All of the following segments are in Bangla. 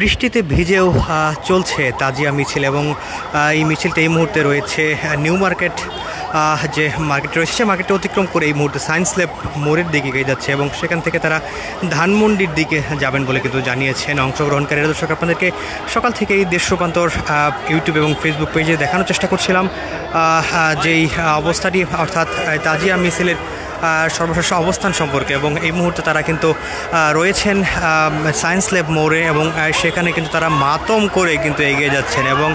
বৃষ্টিতে ভিজেও চলছে তাজিয়া মিছিল এবং এই মিছিলটা এই মুহূর্তে রয়েছে নিউ মার্কেট যে মার্কেট রয়েছে সে মার্কেটটা অতিক্রম করে এই মুহূর্তে সায়েন্স ল্যাব মোড়ের দিকে এগিয়ে যাচ্ছে এবং সেখান থেকে তারা ধানমন্ডির দিকে যাবেন বলে কিন্তু জানিয়েছেন অংশগ্রহণকারীরা। দর্শক, আপনাদেরকে সকাল থেকেই দেশ রূপান্তর ইউটিউব এবং ফেসবুক পেজে দেখানোর চেষ্টা করছিলাম যেই অবস্থাটি অর্থাৎ তাজিয়া মিছিলের সর্বশেষ অবস্থান সম্পর্কে, এবং এই মুহূর্তে তারা কিন্তু রয়েছেন সায়েন্স ল্যাব মোড়ে এবং সেখানে কিন্তু তারা মাতম করে কিন্তু এগিয়ে যাচ্ছেন এবং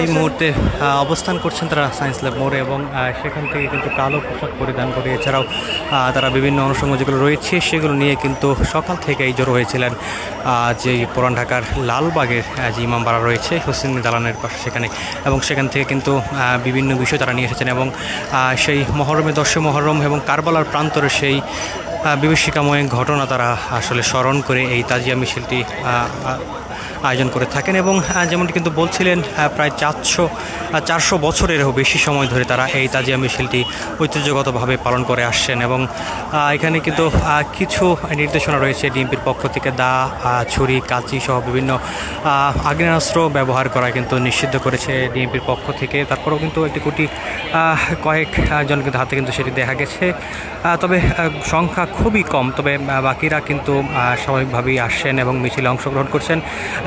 এই মুহূর্তে অবস্থান করছেন তারা সায়েন্স ল্যাব মোড়ে এবং সেখান থেকে কিন্তু কালো পোশাক পরিধান করে, এছাড়াও তারা বিভিন্ন অনুষঙ্গ যেগুলো রয়েছে সেগুলো নিয়ে কিন্তু সকাল থেকেই জড়ো হয়েছিলেন যে পুরান ঢাকার লালবাগের যে ইমামবাড়া রয়েছে হোসেন দালানের পাশে সেখানে, এবং সেখান থেকে কিন্তু বিভিন্ন বিষয় তারা নিয়ে এসেছেন এবং সেই মহরমে 10 মহরম এবং কারবালার প্রান্তরে সেই বিভীষিকাময় ঘটনা তারা আসলে স্মরণ করে এই তাজিয়া মিছিলটি আয়োজন করে থাকেন। এবং যেমনটি কিন্তু বলছিলেন প্রায় 400 বছরেরও বেশি সময় ধরে তারা এই তাজিয়া মিছিলটি ঐতিহ্যগতভাবে পালন করে আসছেন এবং এখানে কিন্তু কিছু নির্দেশনা রয়েছে ডিএমপির পক্ষ থেকে দা, ছুরি, কাঁচি সহ বিভিন্ন আগ্নেয়াস্ত্র ব্যবহার করা কিন্তু নিষিদ্ধ করেছে ডিএমপির পক্ষ থেকে। তারপরেও কিন্তু কয়েকজন কিন্তু হাতে কিন্তু সেটি দেখা গেছে, তবে সংখ্যা খুবই কম, তবে বাকিরা কিন্তু স্বাভাবিকভাবেই আসছেন এবং মিছিলে অংশগ্রহণ করছেন।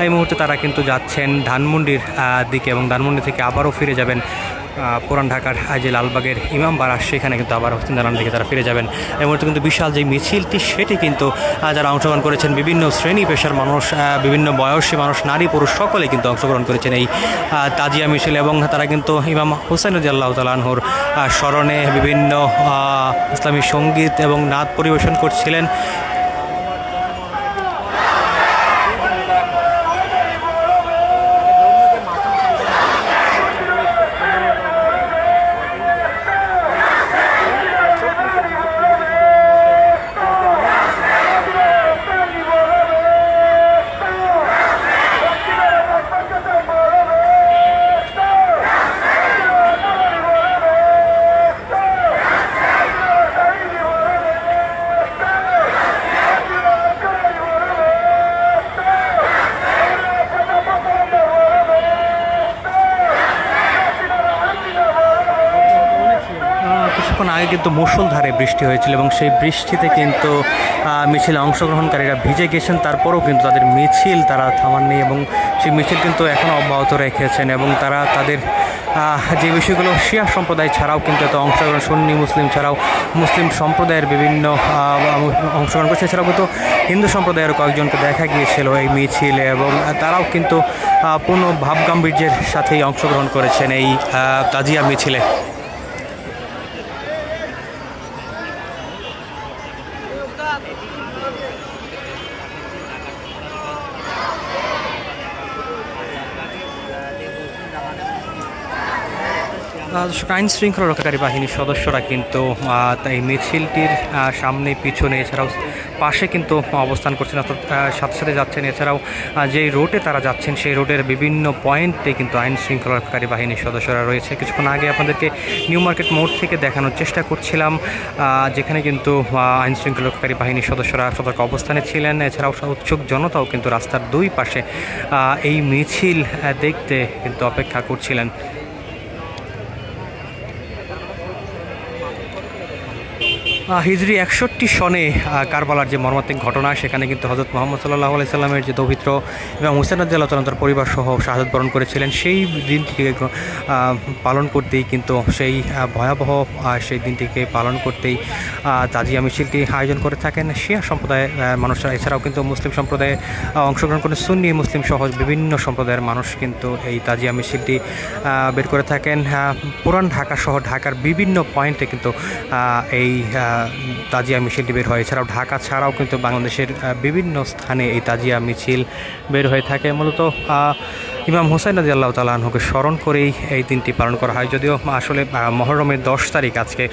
এই মুহূর্তে তারা কিন্তু যাচ্ছেন ধানমন্ডির দিকে এবং ধানমন্ডি থেকে আবারও ফিরে যাবেন পুরান ঢাকার যে লালবাগের ইমামবাড়া, সেখানে কিন্তু আবার হোসেন দালানের দিকে তারা ফিরে যাবেন। এই মুহূর্তে কিন্তু বিশাল যে মিছিলটি সেটি কিন্তু যারা অংশগ্রহণ করেছেন বিভিন্ন শ্রেণী পেশার মানুষ, বিভিন্ন বয়সী মানুষ, নারী পুরুষ সকলে কিন্তু অংশগ্রহণ করেছেন এই তাজিয়া মিছিল এবং তারা কিন্তু ইমাম হুসাইন রাদিয়াল্লাহু তাআলা আনহুর স্মরণে বিভিন্ন ইসলামী সঙ্গীত এবং নাদ পরিবেশন করছিলেন। কিছুক্ষণ আগে কিন্তু মুষলধারে বৃষ্টি হয়েছিল এবং সেই বৃষ্টিতে কিন্তু মিছিলে অংশগ্রহণকারীরা ভিজে গেছেন, তারপরেও কিন্তু তাদের মিছিল তারা থামাননি এবং সেই মিছিল কিন্তু এখনও অব্যাহত রেখেছেন এবং তারা তাদের যে বিষয়গুলো শিয়া সম্প্রদায় ছাড়াও কিন্তু এত অংশগ্রহণ, সুন্নি মুসলিম ছাড়াও মুসলিম সম্প্রদায়ের বিভিন্ন অংশগ্রহণ করছে, এছাড়াও কিন্তু হিন্দু সম্প্রদায়ের কয়েকজনকে দেখা গিয়েছিল এই মিছিলে এবং তারাও কিন্তু পূর্ণ ভাবগাম্ভীর্যের সাথেই অংশগ্রহণ করেছেন এই তাজিয়া মিছিলে। আইন শৃঙ্খলা রক্ষাকারী বাহিনীর সদস্যরা কিন্তু এই মিছিলটির সামনে পিছনে এছাড়াও পাশে কিন্তু অবস্থান করছেন, অর্থাৎ সাথে সাথে যাচ্ছেন। এছাড়াও যেই রোডে তারা যাচ্ছেন সেই রোডের বিভিন্ন পয়েন্টে কিন্তু আইন শৃঙ্খলা রক্ষাকারী বাহিনীর সদস্যরা রয়েছে। কিছুক্ষণ আগে আপনাদেরকে নিউ মার্কেট মোড় থেকে দেখানোর চেষ্টা করছিলাম যেখানে কিন্তু আইন শৃঙ্খলা রক্ষাকারী বাহিনীর সদস্যরা সতর্ক অবস্থানে ছিলেন। এছাড়াও উৎসুক জনতাও কিন্তু রাস্তার দুই পাশে এই মিছিল দেখতে কিন্তু অপেক্ষা করছিলেন। হিজরি 61 সনে কারবালার যে মর্মান্তিক ঘটনা, সেখানে কিন্তু হযরত মুহাম্মদ সাল্লাল্লাহু আলাইহি সাল্লামের যে দৌহিত্র এবং হুসাইন রাদিয়াল্লাহু তাআলা তার পরিবার সহ শাহাদাত বরণ করেছিলেন, সেই দিনটিকে পালন করতেই কিন্তু সেই ভয়াবহ সেই দিনটিকে পালন করতেই তাজিয়া মিছিলটি আয়োজন করে থাকেন শিয়া সম্প্রদায়ের মানুষরা। এছাড়াও কিন্তু মুসলিম সম্প্রদায়ে অংশগ্রহণ করে সুন্নি মুসলিম সহ বিভিন্ন সম্প্রদায়ের মানুষ কিন্তু এই তাজিয়া মিছিলটি বের করে থাকেন। পুরান ঢাকা সহ ঢাকার বিভিন্ন পয়েন্টে কিন্তু এই তাজিয়া মিছিলটি বের হয়। এছাড়াও ঢাকা ছাড়াও কিন্তু বাংলাদেশের বিভিন্ন স্থানে এই তাজিয়া মিছিল বের হয়ে থাকে। মূলত ইমাম হোসেন রাদিয়াল্লাহু তাআলা আনহুকে স্মরণ করেই এই দিনটি পালন করা হয়। যদিও আসলে মহররমের 10 তারিখ আজকে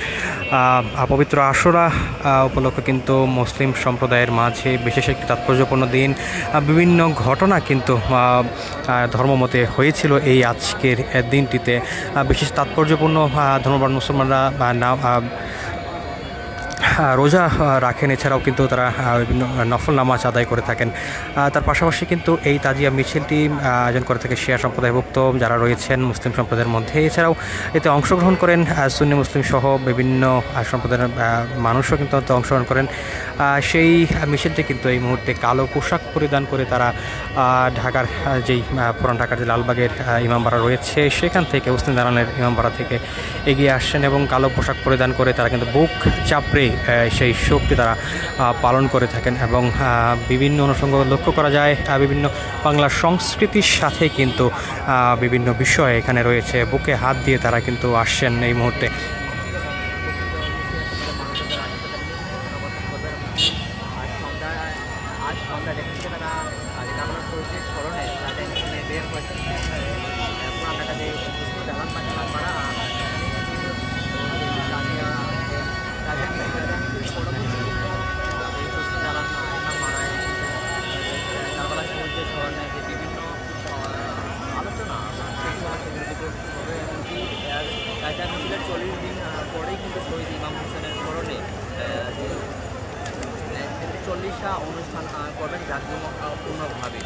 পবিত্র আশুরা উপলক্ষে কিন্তু মুসলিম সম্প্রদায়ের মাঝে বিশেষ একটি তাৎপর্যপূর্ণ দিন। বিভিন্ন ঘটনা কিন্তু ধর্মমতে হয়েছিল এই আজকের দিনটিতে। বিশেষ তাৎপর্যপূর্ণ ধর্মপ্রাণ মুসলমানরা রোজা রাখেন, এছাড়াও কিন্তু তারা বিভিন্ন নফল নামাজ আদায় করে থাকেন। তার পাশাপাশি কিন্তু এই তাজিয়া মিছিলটি আয়োজন করে থাকে শিয়া সম্প্রদায়ভুক্ত যারা রয়েছেন মুসলিম সম্প্রদায়ের মধ্যে। এছাড়াও এতে অংশগ্রহণ করেন সুন্নি মুসলিম সহ বিভিন্ন সম্প্রদায়ের মানুষও কিন্তু অংশগ্রহণ করেন। সেই মিছিলটি কিন্তু এই মুহূর্তে কালো পোশাক পরিধান করে তারা ঢাকার যেই পুরান ঢাকার যে লালবাগের ইমামবাড়া রয়েছে সেখান থেকে উসনি দালানের ইমামবাড়া থেকে এগিয়ে আসছেন এবং কালো পোশাক পরিধান করে তারা কিন্তু বুক চাপড়ে সেই শোকটি তারা পালন করে থাকেন। এবং বিভিন্ন অনুষঙ্গ লক্ষ্য করা যায় বিভিন্ন বাংলার সংস্কৃতির সাথে কিন্তু বিভিন্ন বিষয় এখানে রয়েছে। বুকে হাত দিয়ে তারা কিন্তু আসছেন এই মুহূর্তে। তাজিয়া মিছিলের 40 দিন পরেই কিন্তু শহীদ ইমাম হোসেনের স্মরণে 40টা অনুষ্ঠান করবেন জাঁকজমকপূর্ণভাবে।